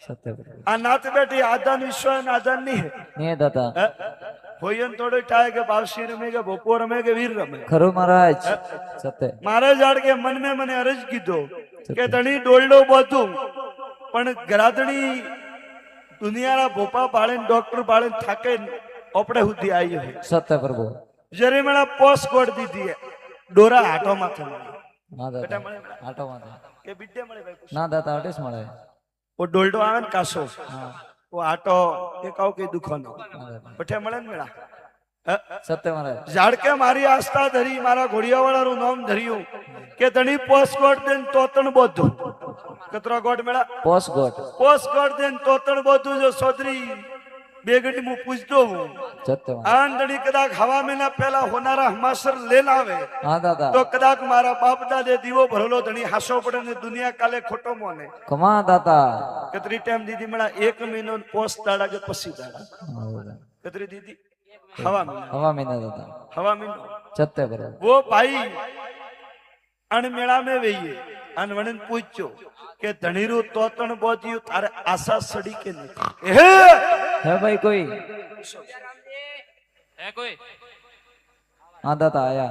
सत्य प्रभु आ नाथ बेटी आदान विश्व आदान नहीं है नहीं दाता होयन थोड़ो टाय के बावशी रमे के भोपो रमे के वीर रमे खरो महाराज सत्य महाराज आड़ के मन में मने अरज कीधो के धणी डोलडो बोधू पण गरादणी दुनियाना भोपा बाळे डॉक्टर बाळे थाके ओपड़े हुदी आई है सत्य प्रभु जरे मेरा पोस्ट कोड दीदी है डोरा हाटो माथे ना दाता आटो माथे के बिड्डे मळे भाई ना दाता आटेस मळे वो डोलडो आवे न कासो हां वो आटो के काउ के दुखनो ना दाता पठे मळे न मेळा सत्य महाराज झाड़के मारी आस्था धरी मारा घोड़ियावाड़ा रू नाम धरियो के धनी पोस्ट कोड देन तोतण बोधू कतरा गोड मेळा पोस्ट गोट पोस्ट कोड देन तोतण बोधू जो सोदरी बेगडी मु पूछतो हूं सत्य महाराज आन धनी कदाक हवा महीना पहला होनारा हमासर लेन आवे हां दादा तो कदाक मारा बाप दादे दीवो भरलो धनी हासो पड़े ने दुनिया काले खोटो मोने कमा दाता कतरी टाइम दीदी मेळा 1 महीनो पोस्ट दाड़ा के पसी दाड़ा कतरी दीदी हवा महीना हवा महीना दाता हवा महीनो सत्य प्रभु वो भाई अण मेला में वही अन वणन पूछो के धनीरू तोतण बोधियो तारे आशा सड़ी के नहीं है भाई कोई है कोई हाँ दाता आया